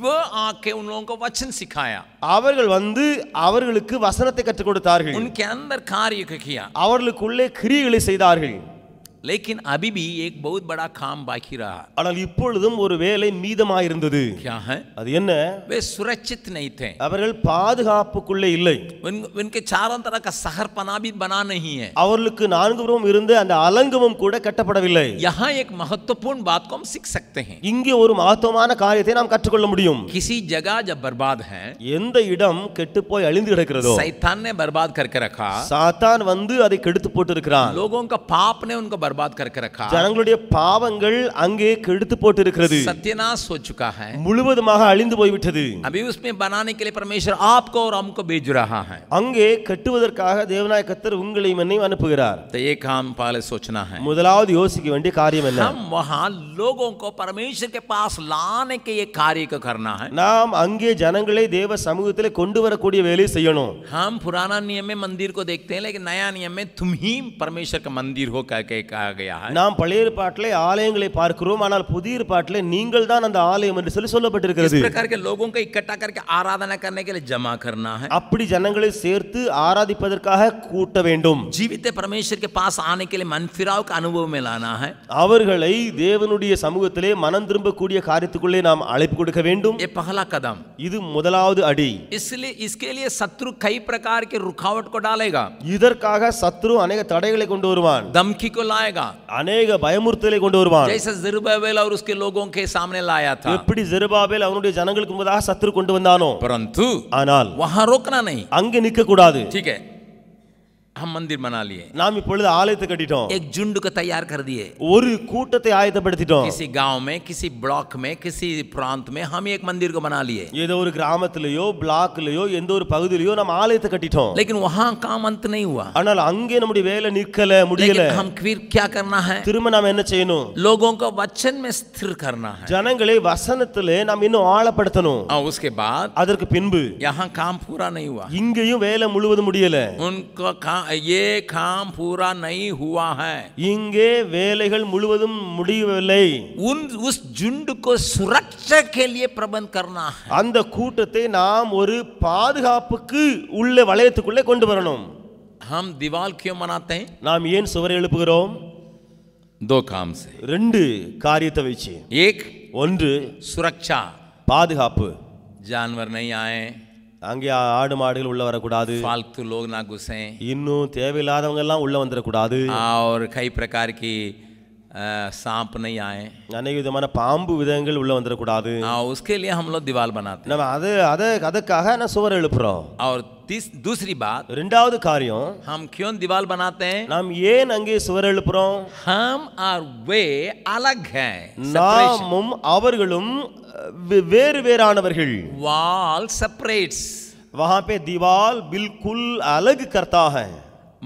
वो आके उन लोगों को वचन सिखाया. அவர்கள் வந்து அவர்களுக்கு வசனத்தை கற்றுக் கொடுத்தார்கள். उनके अंदर कार्य किया. அவர்களுக்குள்ளே கிரியைகளை செய்தார்கள். लेकिन अभी भी एक बहुत बड़ा काम बाकी रहा. ஆனால் இப்பொழுதும் ஒரு வேலை மீதமாயிருந்தது. क्या है? அது என்ன? वे सुरक्षित नहीं थे. அவர்கள் பாதுகாப்புக்குள்ளே இல்லை. उनके चारों तरह का शहरपना भी बना नहीं है. அவர்களுக்கு நான்குபுறம் இருந்த அந்த அலங்கமும் கூட கட்டப்படவில்லை. यहाँ एक महत्वपूर्ण बात को हम सीख सकते हैं. இங்கே ஒரு மகத்துவமான காரியத்தை நாம் கற்றுக்கொள்ள முடியும். किसी जगह जब बर्बाद है, எந்த இடம் கெட்டுப்போய் அழிந்து கிடக்கிறதோ, शैतान ने बर्बाद करके रखा, சாத்தான் வந்து அதை கெடுத்து போட்டு இருக்கிறான். लोगों का पाप ने उनको बर्बाद करके रखा, ஜனங்களுடைய பாவங்கள் அங்கே கெடுத்து போட்டு இருக்கிறது, सत्यानाश हो चुका है, முழுவதுமாக அழிந்து போய்விட்டது. अभी उसमें बनाने के लिए परमेश्वर आपको और हमको भेज रहा है. அங்கே கட்டுவதற்காக தேவனாய கர்த்தர் உங்களையும் என்னையும் அனுப்புகிறார். तो ये काम पहले सोचना है. முதலாவது யோசிக்க வேண்டிய காரியம் என்ன? हम वहां लोगों को परमेश्वर के पास लाने के ये कार्य को करना है. நாம் அங்கே ஜனங்களை தேவ சமூகத்திலே கொண்டு வரக்கூடிய வேலையை செய்யணும். हम पुराना नियम में मंदिर को देखते हैं, लेकिन नया नियम में तुम ही परमेश्वर का मंदिर हो करके कहा गया है. நாம் பழைய ஏற்பாட்டிலே ஆலயங்களை பார்க்கிறோம், ஆனால் புதிய ஏற்பாட்டிலே நீங்கள் தான் அந்த ஆலயம் என்று சொல்லப்பட்டிருக்கிறது. इस प्रकार के लोगों को इकट्ठा करके आराधना करने के लिए जमा करना है. அப்படி ஜனங்களை சேர்த்து ஆராதிப்பதற்காக கூட்ட வேண்டும். जीवित परमेश्वर के पास आने के लिए मन फिराव का अनुभव में लाना है. அவர்களை தேவனுடைய சமூகத்திலே மனம் திரும்பக்கூடிய காரியத்துக்குள்ளே நாம் அழைப்பு கொடுக்க வேண்டும். ये पहला कदम. இது முதலாவது அடி. इसलिए इसके लिए शत्रु कई प्रकार के रुकावट को डालेगा. இதற்காக சத்ரு अनेक தடைகளை கொண்டு வருவான், धमकी को लाएगा, अनेक பயமுறுத்தலை கொண்டு வருவான். जैसे ज़रुब्बाबेल और उसके लोगों के सामने लाया था. எப்படி ஜெருபாபேல் அவனுடைய ஜனங்களுக்கு முன்பதாக சத்ரு கொண்டு வந்தானோ, परंतु ஆனால் वहां रोकना नहीं. அங்கே நிற்க கூடாது. ठीक है, हम मंदिर बना लिए, நாம் இப்பொழுது ஆலயத்தை கட்டிட்டோம், एक झुंड को तैयार कर दिए, ஒரு கூட்டத்தை ஆயத்தப்படுத்திட்டோம், किसी गांव में, किसी ब्लॉक में, किसी प्रांत में हम एक मंदिर को बना लिए, ஏதோ ஒரு கிராமத்திலயோ பிளாக்லயோ எந்த ஒரு பகுதியிலயோ நம்ம ஆலயத்தை கட்டிட்டோம். लेकिन वहां काम अंत नहीं हुआ। ஆனால் அங்கே நம்முடைய வேலை நிற்கல, முடியல. लेकिन हम फिर क्या करना है? திரும்ப நாம் என்ன செய்யணும்? लोगों को वचन में स्थिर करना है, ஜனங்களை வசனத்திலே நாம் இன்னும் ஆழப்படுத்தணும். और उसके बाद அதற்கு பின்பு यहाँ काम पूरा नहीं हुआ, இங்கேயும் வேலை முழுவதும் முடியல, उनको ये काम पूरा नहीं हुआ है, இங்கே வேலைகள் முழுவதும் முடியவில்லை. उस झुंड को सुरक्षा के लिए प्रबंध करना है, அந்த கூட்டத்தை நாம் ஒரு பாதுகாப்புக்கு உள்ள வளையத்துக்குள்ளே கொண்டு வரணும். हम दीवार क्यों बनाते हैं? நாம் ஏன் சுவரை எழுப்புகிறோம்? दो काम से, ரெண்டு காரியத்தை வச்சு. एक ஒன்று सुरक्षा, பாதுகாப்பு, जानवर नहीं आए, அங்கே ஆடு மாடுகள் உள்ள வரக்கூடாது, फालतू लोग ना घुसें, இன்னும் தேவையில்லாதவங்க எல்லாம் உள்ள வந்துடக்கூடாது, और कई प्रकार की सांप नहीं आए, அநேக விதமான பாம்பு விதங்கள் உள்ள வந்துடக்கூடாது. उसके लिए हम लोग दीवार बनाते हैं। நம்ம அதுக்காக நான் சுவர் எழுப்புறோம். और दूसरी बात, ரெண்டாவது காரியம், हम क्यों दीवार बनाते हैं? நாம் ஏன் அங்கே சுவர் எழுப்புறோம்? हम और वे अलग हैं, நாமும் அவர்களும் வேறு வேறானவர்கள். वॉल सेपरेट्स, वहां पे दीवार बिल्कुल अलग करता है.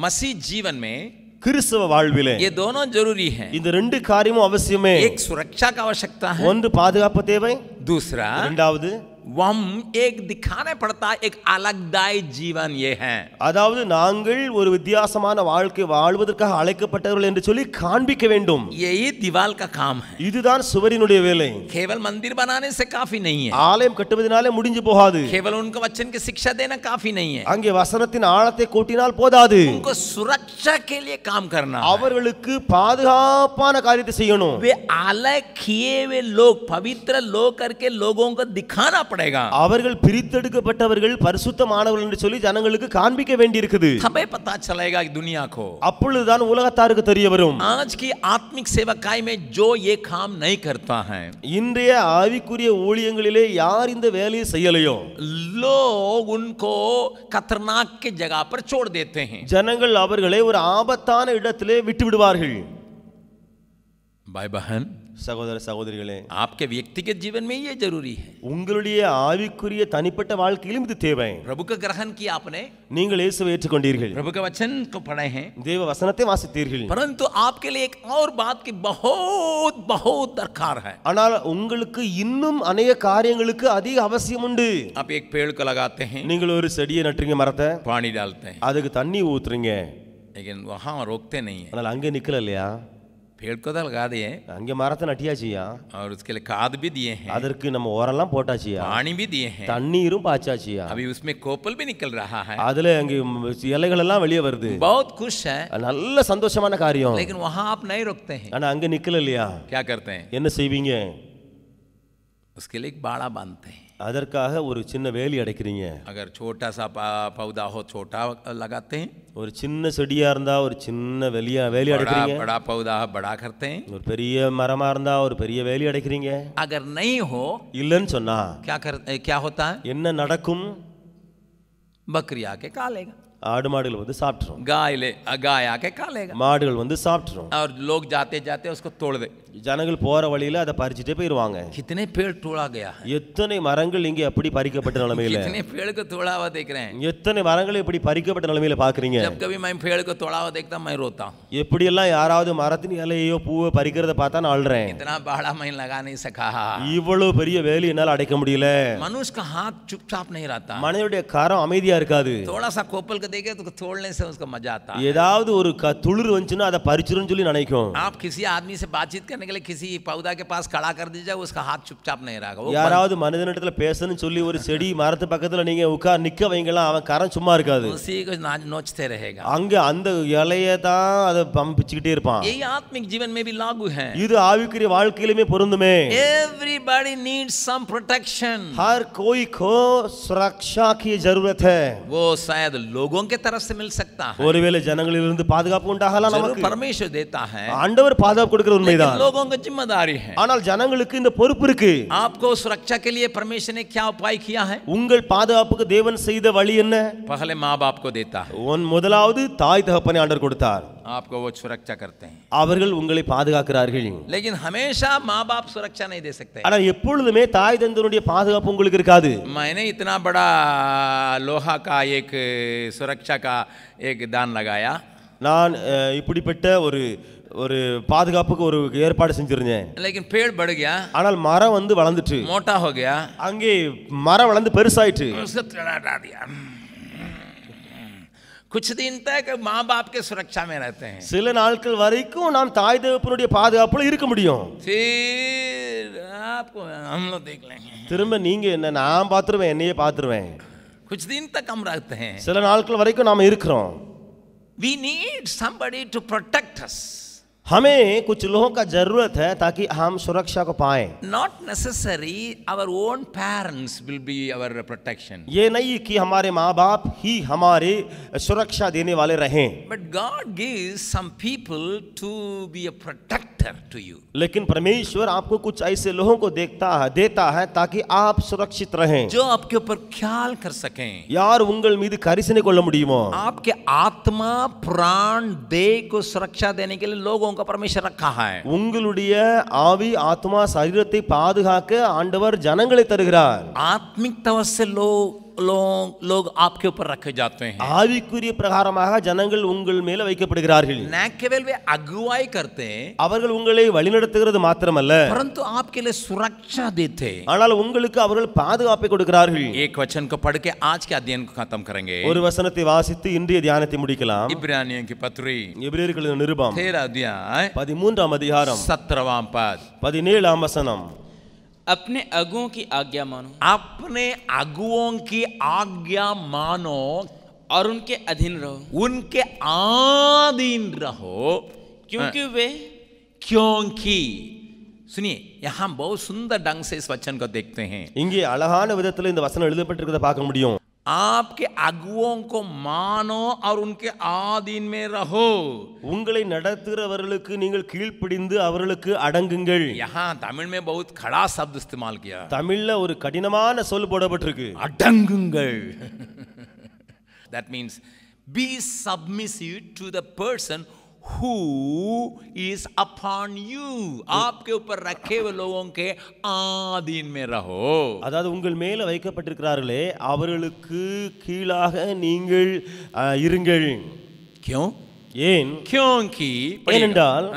मसीह जीवन में, கிறிஸ்தவ வாழ்விலே ये दोनों जरूरी हैं। இந்த ரெண்டு காரியமும் அவசியமே. एक सुरक्षा का आवश्यकता है, ஒன்று பாதுகாப்பு தேவை, दूसरा இரண்டாவது हम एक दिखाने पड़ता है एक अलगदाई जीवन ये है, அதாவது நாங்கள் ஒரு வித்தியாசமான வாழ்க்கை வாழ்வதற்காக அழைக்கப்பட்டவர்கள் என்று சொல்லி காண்பிக்க வேண்டும். यही दीवार का काम है, இதுதான் சுவரினுடைய வேலை. केवल मंदिर बनाने से काफी नहीं है, ஆலயம் கட்டுவதனாலே முடிஞ்சு போகாது, केवल उनको वचन की शिक्षा देना काफी नहीं है, அங்கே வசனத்தின் ஆழத்தை கூட்டினால் போதாது, उनको सुरक्षा के लिए काम करना है। அவர்களுக்கு பாதுகாப்பான காரியத்தை செய்யணும். वे अलग किए हुए लोग, पवित्र लोग करके लोगों को दिखाना पड़ेगा, அவர்கள் பிரித்தெடுக்கப்பட்டவர்கள் பரிசுத்தமானவர்கள் என்று சொல்லி ஜனங்களுக்கு காண்பிக்க வேண்டியிருக்குது. हमें पता चलेगा दुनिया को, அப்பொழுதுதான் உலகத்தாருக்கு தெரிய வரும். आज की आत्मिक सेवकाई में जो ये काम नहीं करता है, இன்றைய ஆவிக்குரிய ஊழியங்களிலே யார் இந்த வேலையை செய்யலையோ लोग उनको खतरनाक के जगह पर छोड़ देते हैं। ஜனங்கள் அவர்களை ஒரு ஆபத்தான இடத்திலே விட்டு விடுவார்கள். भाई बहन, சகோதர சகோதரிகளே, आपके व्यक्तिगत जीवन में ये जरूरी है, உங்களுடைய ஆவிக்குரிய தனிப்பட்ட வாழ்க்கையிலும் இது தேவை. प्रभु का ग्रहण किया आपने, நீங்கள் இயேசுவை ஏற்றுக்கொண்டீர்கள், प्रभु का वचन को पढ़े हैं, தேவ வசனத்தை வாசித்தீர்கள். परंतु आपके लिए एक और बात की बहुत बहुत दरकार है। ஆனால் உங்களுக்கு இன்னும் अनेक காரியங்களுக்கு அதிக அவசியம் உண்டு. आप एक पेड़ को लगाते हैं, நீங்கள் ஒரு செடியை நட்டுறீங்க, மரத்தை पानी डालते हैं, அதுக்கு தண்ணி ஊத்துறீங்க, लेकिन वहां रोकते नहीं है। ஆனால் அங்கே நிக்கல இல்லையா? पेड़ को तो लगा दिए அங்கே மரத்தை நட்டியாச்சியா, और उसके लिए खाद भी दिए हैं, அதற்கு நம்ம ஓரெல்லாம் போட்டாச்சியா, पानी भी दिए हैं, தண்ணீரும் பாய்ச்சாச்சியா, अभी उसमें कोपल भी निकल रहा है, அதுல அங்கே இலைகள் எல்லாம் வெளியே வருது, बहुत खुश है, நல்ல சந்தோஷமான காரியம். लेकिन वहां आप नहीं रोकते हैं। ஆனா அங்க நிக்கல இல்லையா? क्या करते हैं? என்ன செய்வீங்க? उसके लिए एक बाड़ा बांधते हैं, அதற்காக ஒரு சின்ன வேலி அடைக்கிறீங்க. अगर छोटा सा पौधा हो छोटा लगाते हैं, ஒரு சின்ன செடியா இருந்தா ஒரு சின்ன வேலி बड़ा அடைக்கிறீங்க, बड़ा पौधा बड़ा करते हैं, ஒரு பெரிய மரமா இருந்தா ஒரு பெரிய வேலி அடைக்கிறீங்க. अगर नहीं हो இல்லன்னு சொன்னா क्या होता है? என்ன நடக்கும்? बकरी आके खा लेगा, ஆடு மாடுகள் வந்து சாப்பிட்டுரும், गाय आके खा लेगा, மாடுகள் வந்து சாப்பிட்டுரும். और लोग जाते जाते उसको तोड़ दे। ஜனங்கள் போற வழியில அதை பறிச்சுட்டே போயிருவாங்க. कितने पेड़ तोड़ा गया है, எத்தனை மரங்கள் இங்கே அப்படி பறிக்கப்பட்ட நிலைமையில, कितने पेड़ को तोड़ा हुआ देख रहे हैं। எத்தனை மரங்கள் இப்படி பறிக்கப்பட்ட நிலைமையில பாக்குறீங்க. जब कभी मैं पेड़ को तोड़ा हुआ देखता मैं रोता हूँ, எப்படி எல்லாம் யாராவது மரத்தின் இலையோ பூவை பறிக்கிறத பார்த்தா நான் அழுறேன். इतना बड़ा मैं लगा नहीं सका, இவ்வளவு பெரிய வேலி என்னால அடைக்க முடியல. मनुष्य का हाथ चुपचाप नहीं रहता, மனிதனுடைய கரம் அமைதியா இருக்காது. थोड़ा सा कोपल को देखे तो तोड़ने से उसको मजा आता है। ஏதாவது ஒரு துளிர் வந்துச்சுன்னா அதை பறிச்சிருன்னு சொல்லி நினைக்கும். आप किसी आदमी से बातचीत करने के लिए किसी पौधा के पास खड़ा कर दीजिए, उसका हाथ चुपचाप नहीं रहेगा, யாராவது மனிதனிடத்துல பேசணும்னு சொல்லி ஒரு செடி மரத்து பக்கத்துல நீங்க நிக்க வைங்களா, அவன் கரம் சும்மா இருக்காது, उसी को नोचते रहेगा, அங்க அந்த இலைய தான் அதை பிச்சுக்கிட்டே இருப்பான். यही आत्मिक जीवन में भी लागू है, இது ஆவிக்குரிய வாழ்க்கையிலுமே பொருந்துமே. एवरीबॉडी नीड्स सम प्रोटेक्शन, हर कोई को सुरक्षा की जरूरत है. वो शायद लोगों लोगों के तरफ से मिल सकता है, ஒருவேளை ஜனங்களிலிருந்து பாதுகாப்பு உண்டாகலாம் जरूर நமக்கு. परमेश्वर देता है, ஆண்டவர் பாதுகாப்பு கொடுக்கிற लेकिन உண்மைதான். लोगों की जिम्मेदारी है. ஆனால் ஜனங்களுக்கு இந்த பொறுப்பு இருக்கு. आपको सुरक्षा के लिए परमेश्वर ने क्या उपाय किया है? உங்கள் பாதுகாப்புக்கு தேவன் செய்த வழி என்ன? पहले माँ बाप को देता है, முதலாவது தாய் தகப்பனை ஆண்டவர் கொடுத்தார். आपको वो सुरक्षा करते हैं, அவர்கள் உங்களை பாதுகாக்கிறார்கள். लेकिन हमेशा माँ बाप सुरक्षा नहीं दे सकते. ஆனா எப்பொழுதுமே தாய் தந்தனுடைய பாதுகாப்பு உங்களுக்கு இருக்காது. मैंने इतना बड़ा लोहा का एक सुरक्षा का एक दान लगाया, நான் இப்படிப்பட்ட ஒரு பாதுகாப்புக்கு ஒரு ஏற்பாடு செஞ்சிருந்தேன். लेकिन पेड़ बढ़ गया, ஆனால் மரம் வந்து வளர்ந்துட்டு, मोटा हो गया, அங்கே மரம் வளர்ந்து பெருசாயிட்டு, उसको हटा दिया. कुछ दिन तक माँ बाप के सुरक्षा में रहते हैं, சில நாட்கள் வரைக்கும் நாம் தாய் தகப்பனுடைய பாதுகாப்புல இருக்க முடியும். फिर आपको हम लोग देख लेंगे. திரும்ப நீங்க என்ன, நான் பாத்துருவேன், என்னையே பாத்துருவேன். कुछ दिन तक हम रहते हैं. சில நாட்கள் வரைக்கும் நாம இருக்கிறோம். We need somebody to protect us. हमें कुछ लोगों का जरूरत है ताकि हम सुरक्षा को पाएं. Not necessary our own parents will be our protection. ये नहीं कि हमारे माँ बाप ही हमारे सुरक्षा देने वाले रहें. But God gives some people to be a protector to you. लेकिन परमेश्वर आपको कुछ ऐसे लोगों को देता है ताकि आप सुरक्षित रहें. जो आपके ऊपर ख्याल कर सकें. यार उंगल मीद करिसने கொள்ள முடியுமோ? आपके आत्मा प्राण देह को सुरक्षा देने के लिए लोगों का परमेश्वर रखा है. உங்களுடைய ஆவி ஆத்மா சரீரத்தை பாதுகாக்க ஆண்டவர் ஜனங்களை தருகிறார். आत्मिक तौर से लोग आपके ऊपर रखे जाते हैं. ஆவிக்குரிய பிரகாரமாக ஜனங்கள் உங்கள் மேல வைக்கப்படுகிறார்கள். न केवल वे अगुवाई करते हैं, அவர்கள் உங்களை வழிநடத்துகிறது மாத்திரமல்ல, परंतु आपके लिए सुरक्षा देते हैं. ஆனால் உங்களுக்கு அவர்கள் பாதுகாப்பை கொடுக்கிறார்கள். एक वचन को पढ़ के आज के अध्ययन को खत्म करेंगे. ஒரு வசனத்தை வாசித்து இன்றைய தியானத்தை முடிக்கலாம். इब्रानियों की पत्री எபிரேயர்களின் நிருபம் 13 अध्याय 13ஆம் அதிகாரம் 17वां पद. 17ஆம் வசனம். अपने अगुओं की आज्ञा मानो, अपने अगुओं की आज्ञा मानो और उनके अधीन रहो, उनके अधीन रहो, क्योंकि सुनिए, यहां बहुत सुंदर ढंग से इस वचन को देखते हैं. இங்கே அழகான விதத்தில் இந்த வசனம் எழுதப்பட்டிருக்கிறத பார்க்க முடியும். आपके अगुओं को मानो और उनके आधीन में रहो. உங்களை நடத்துகிறவர்களுக்கு நீங்கள் கீழ்ப்படிந்து அவர்களுக்கு அடங்குங்கள். यहाँ तमिल में बहुत खड़ा शब्द इस्तेमाल किया. தமிழ்ல ஒரு கடினமான சொல் போடப்பட்டிருக்கு, अडंगुंगल. That means be submissive to the person who is upon you. आपके ऊपर रखे हुए लोगों के आधीन में रहो. அதாவது உங்கள் மேல வைக்கப்பட்டிருக்கிறார்களே அவர்களுக்கு கீழாக நீங்கள் இருங்கள். क्यों? ஏன்? क्योंकि ஏனென்றால்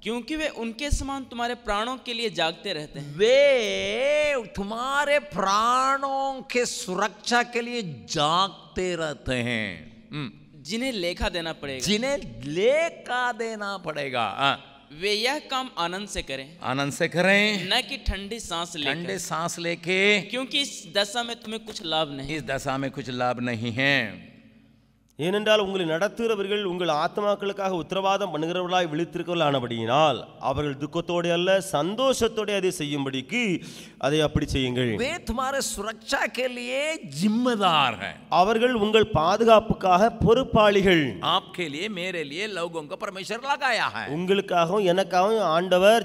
क्योंकि वे उनके समान तुम्हारे प्राणों के लिए जागते रहते हैं. वे तुम्हारे प्राणों के सुरक्षा के लिए जागते रहते हैं. जिन्हें लेखा देना पड़ेगा, जिन्हें लेखा देना पड़ेगा. वे यह काम आनंद से करें, आनंद से करें, न कि ठंडी सांस लेकर, ठंडे सांस लेके, क्योंकि इस दशा में तुम्हें कुछ लाभ नहीं. इस दशा में कुछ लाभ नहीं है. ஏனென்றால் உங்களை நடத்துகிறவர்கள் உங்கள் ஆத்மாக்களுக்காக உத்தரவாதம் பண்ணுகிறவர்களாய் விழித்திருக்கிறவர்களானபடியினால் அவர்கள் துக்கத்தோடு அல்ல சந்தோஷத்தோடு அதை செய்யும்படிக்கு அதை அப்படி செய்யுங்கள். वे तुम्हारे सुरक्षा के लिए जिम्मेदार हैं. அவர்கள் உங்கள் பாதுகாப்புக்காக பொறுப்பாளிகள். आपके लिए मेरे लिए लोगों को परमेश्वर लगाया है. உங்களுக்காகவும் எனக்காகவும் ஆண்டவர்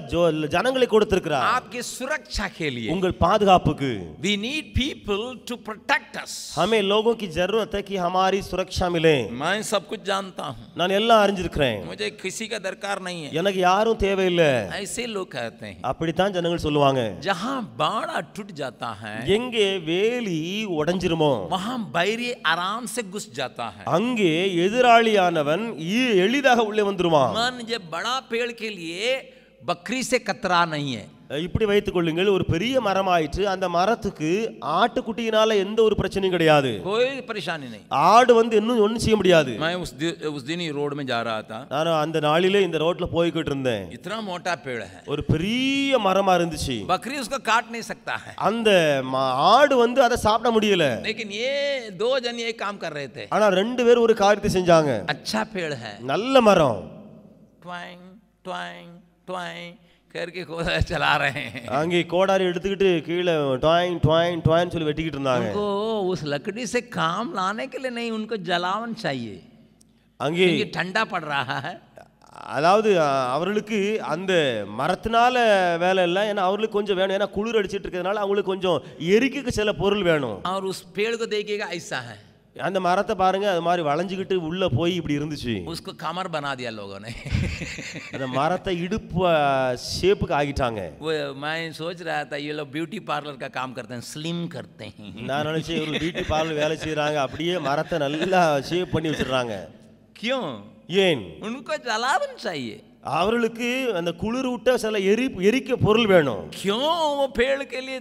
ஜனங்களை கொடுத்திருக்கிறார். आपकी सुरक्षा के लिए, உங்கள் பாதுகாப்புக்கு. we need people to protect us. हमें लोगों की जरूरत है कि हमारी सुरक्षा मिले. मैं सब कुछ जानता हूँ, நான் எல்லாம் அறிஞ்சிருக்கிறேன், मुझे किसी का दरकार नहीं है. எனக்கு யாரும் தேவையில்லை. ऐसे लोग कहते हैं. அப்படித்தான் ஜனங்கள் சொல்லுவாங்க. जहाँ बाड़ा टूट जाता है, எங்கே வேலி உடைஞ்சிருமோ वहाँ बैरी आराम से घुस जाता है. அங்கே எதிராளியானவன் எளிதாக உள்ளே வந்துருவான். मान लीजिए बड़ा पेड़ के लिए बकरी से कतरा नहीं है. இப்படி வைத்துக் கொள்ளுங்கள், ஒரு பெரிய மரம் ஆயிற்று, அந்த மரத்துக்கு ஆட்டுக்குட்டியினால எந்த ஒரு பிரச்சனையும் கிடையாது, कोई परेशानी नहीं. ஆடு வந்து இன்னும் ஒன்றும் செய்ய முடியாது. मैं उस दिन ही रोड में जा रहा था. நான் அந்த நாளிலே இந்த ரோட்ல போய்கிட்டு இருந்தேன். इतना मोटा पेड़ है, ஒரு பெரிய மரமா இருந்துச்சு. बकरी उसको काट नहीं सकता है, அந்த ஆடு வந்து அதை சாப்பிட முடியல. लेकिन ये 2 जन ये काम कर रहे थे. ஆனா 2 பேர் ஒரு காரியத்தை செஞ்சாங்க. अच्छा पेड़ है, நல்ல மரம். ट्वाइंग ट्वाइंग ट्वाइंग करके खोदा चला रहे हैं। அங்கே கோடாரி எடுத்துக்கிட்டு கீழே டாயின் டாயின் டாயின் சொல்லி வெட்டிக்கிட்டு இருந்தாங்க. उनको उस लकड़ी से काम लाने के लिए नहीं, उनको जलावन चाहिए, அங்கே क्योंकि ठंडा पड़ रहा है। அதாவது அவர்களுக்கு அந்த மரத்தினால வேலை இல்லை, ஏன்னா அவர்களுக்கு கொஞ்சம் வேணும், ஏன்னா குளிர் அடிச்சிட்டு இருக்கிறதுனால அவங்களுக்கு கொஞ்சம் எரிக்க சில பொருள் வேணும். और उस पेड़ को देखिएगा ऐसा है, அந்த மரத்தை பாருங்க, அது மாதிரி வளைஞ்சுக்கிட்டு உள்ள போய் இப்படி இருந்துச்சு. उसको कमर बना दिया लोगों ने। அந்த மரத்தை இடுப்பு ஷேப்புக்கு ஆகிட்டாங்க. वो मैं सोच रहा था ये लोग ब्यूटी पार्लर का काम करते हैं, स्लिम करते हैं। நான் நினைச்சேன் ஒரு பியூட்டி பார்லர் வேலை செய்யறாங்க, அப்படியே மரத்தை நல்லா ஷேப் பண்ணி வச்சிடுறாங்க. क्यों? ஏன்? उनको जलावन चाहिए। அவர்களுக்கு அந்த குளிர் விட்ட சில எரிக்க பொருள் வேணும். क्यों? वो पेड़ के लिए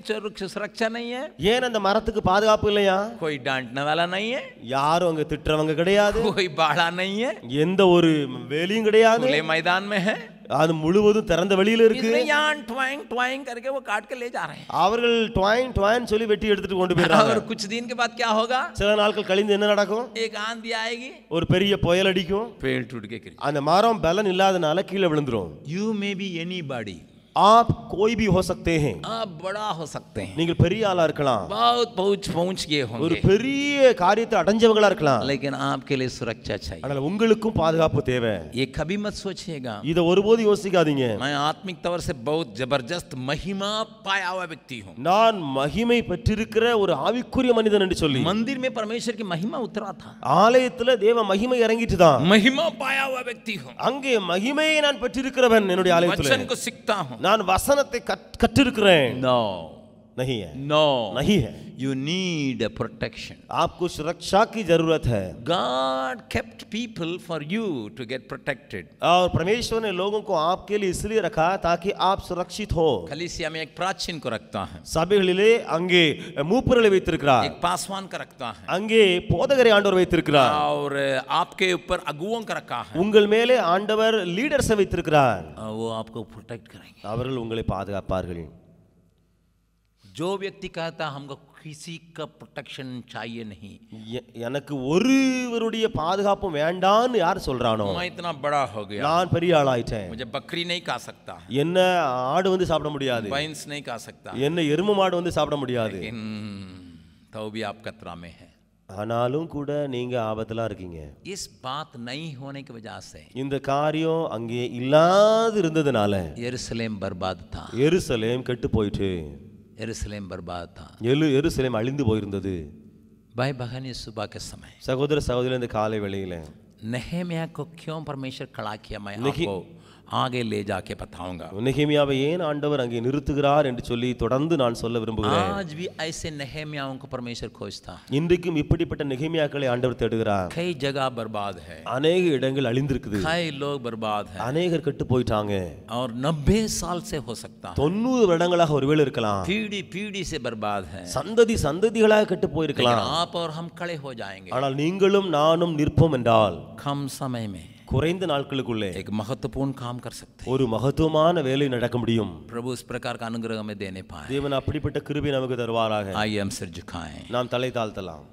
सुरक्षा नहीं है, ஏன் அந்த மரத்துக்கு பாதுகாப்பு இல்லையா? कोई डांटने वाला नहीं है, யாரும் அங்க திட்டுறவங்க கிடையாது, कोई बाड़ा नहीं है, எந்த ஒரு வேலியும் கிடையாது, खुले मैदान में है, அது முழுவதும் திறந்த வெளியில இருக்கு. इसलिए यहाँ ट्वाइंग ट्वाइंग करके वो काट के ले जा रहे हैं। அவர்கள் ட்வாயின் ட்வாயின் சொல்லி வெட்டி எடுத்துட்டு கொண்டு போயிடுறாங்க. और कुछ दिन के बाद क्या होगा? சில நாட்கள் கழிந்து என்ன நடக்கும்? एक आंधी आएगी, ஒரு பெரிய புயல் அடிக்கும், पेड़ टूट के गिर, அந்த மரம் பலன் இல்லாதனால கீழே விழுந்துரும். You may be anybody, आप कोई भी हो सकते हैं, आप बड़ा हो सकते हैं, நீங்கள் பெரிய ஆளா இருக்கலாம், बहुत पहुंच गए ஒரு होंगे, பெரிய காரியத்தை அடைஞ்சவங்களா இருக்கலாம், लेकिन आपके लिए सुरक्षा चाहिए। ஆனால் உங்களுக்கும் பாதுகாப்பு தேவை. ये कभी मत सोचिएगा। இதை ஒருபோது யோசிக்காதீங்க. मैं आत्मिक तौर से बहुत जबरदस्त महिमा पाया हुआ व्यक्ति हूँ। நான் மகிமை பெற்றிருக்கிற ஒரு ஆவிக்குரிய மனிதன் என்று சொல்லி मंदिर में परमेश्वर की महिमा उतरा था, ஆலயத்துல தேவ மகிமை இறங்கிட்டுதான். महिमा पाया हुआ व्यक्ति हूँ, அங்கே மகிமையை நான் பெற்றிருக்கிறவன் என்னுடைய ஆலயத்துல. वचन को सीखता हूँ। நான் வசனத்தை கற்றிருக்கிறேன். नो नहीं है, नो, नहीं है. you need a protection. आपको सुरक्षा की जरूरत है. God kept people for you to get protected. और परमेश्वर ने लोगों को आपके लिए इसलिए रखा ताकि आप सुरक्षित हो. कलीसिया में एक प्राचीन को रखता है, சபைகளிலே அங்கே மூப்பர்களை வைத்திருக்கிறார், एक पासवान का रखता है, அங்கே போதகரை ஆண்டவர் வைத்திருக்கிறார், और आपके ऊपर अगुओं का रखा है। உங்கள் மேலே ஆண்டவர் லீடர்ஸை வைத்திருக்கிறார். वो आपको प्रोटेक्ट करेंगे। அவர்கள் உங்களை பாதுகாப்பார்கள். जो व्यक्ति कहता हमको किसी का प्रोटेक्शन चाहिए नहीं, எனக்கு ஒருவருடைய பாதுகாப்பும் வேண்டான்னு யார் சொல்றானோ, मैं इतना बड़ा हो गया, நான் பெரிய ஆளாயிட்டேன், मुझे बकरी नहीं खा सकता, என்ன ஆடு வந்து சாப்பிட முடியாது, भैंस नहीं खा सकता, என்ன எருமை மாடு வந்து சாப்பிட முடியாது, लेकिन तो भी आप खतरा में है। ஆனாலும் கூட நீங்க ஆபத்துல இருக்கீங்க. इस बात नहीं होने की वजह से இந்த காரியம் அங்கே இல்லாது இருந்ததுனால यरूशलेम बर्बाद था, எருசலேம் கெட்டு போயிட்டு, यरूशलेम बर्बाद था। எருசலேம் அழிந்து போயிருந்தது. भाई बहन, इस सुबह के समय சகோதர சகோதரி, இந்த காலை வேளையில नहम्याह को क्यों परमेश्वर खड़ा किया, मैं आपको आगे ले जाके बताऊंगा। நெகேமியாவை ஏன் ஆண்டவர் அங்கே நிறுத்துகிறார் என்று சொல்லி தொடர்ந்து நான் சொல்ல விரும்புகிறேன். आज भी ऐसे नहम्याहों को परमेश्वर खोजता है। இன்றைக்கும் இப்படிப்பட்ட நெகேமியாக்களை ஆண்டவர் தேடுகிறார். कई जगह बर्बाद है, அநேக இடங்கள் அழிந்திருக்குது, कई लोग बर्बाद है, அநேகர் கெட்டு போயிட்டாங்க. और 90 साल से हो सकता है, 90 வருடங்களாக ஒருவேளை இருக்கலாம், पीढ़ी पीढ़ी से बर्बाद है, சந்ததி சந்ததிகளாக கெட்டு போயிருக்கலாம். आप और हम खड़े हो जाएंगे ஆனால் நீங்களும் நானும் நிற்போம் என்றால் कम समय में குறைந்த நாட்களுக்குள்ளே एक महत्वपूर्ण काम कर सकते हैं। ஒரு மகத்துவமான வேலை நடக்க முடியும். प्रभु इस प्रकार का अनुग्रह हमें देने पाए। தேவன் அப்படிப்பட்ட கிருபை நமக்கு தருவாராக. आइए हम सिर झुकाएं। நாம் தலை தாழ்த்தலாம்.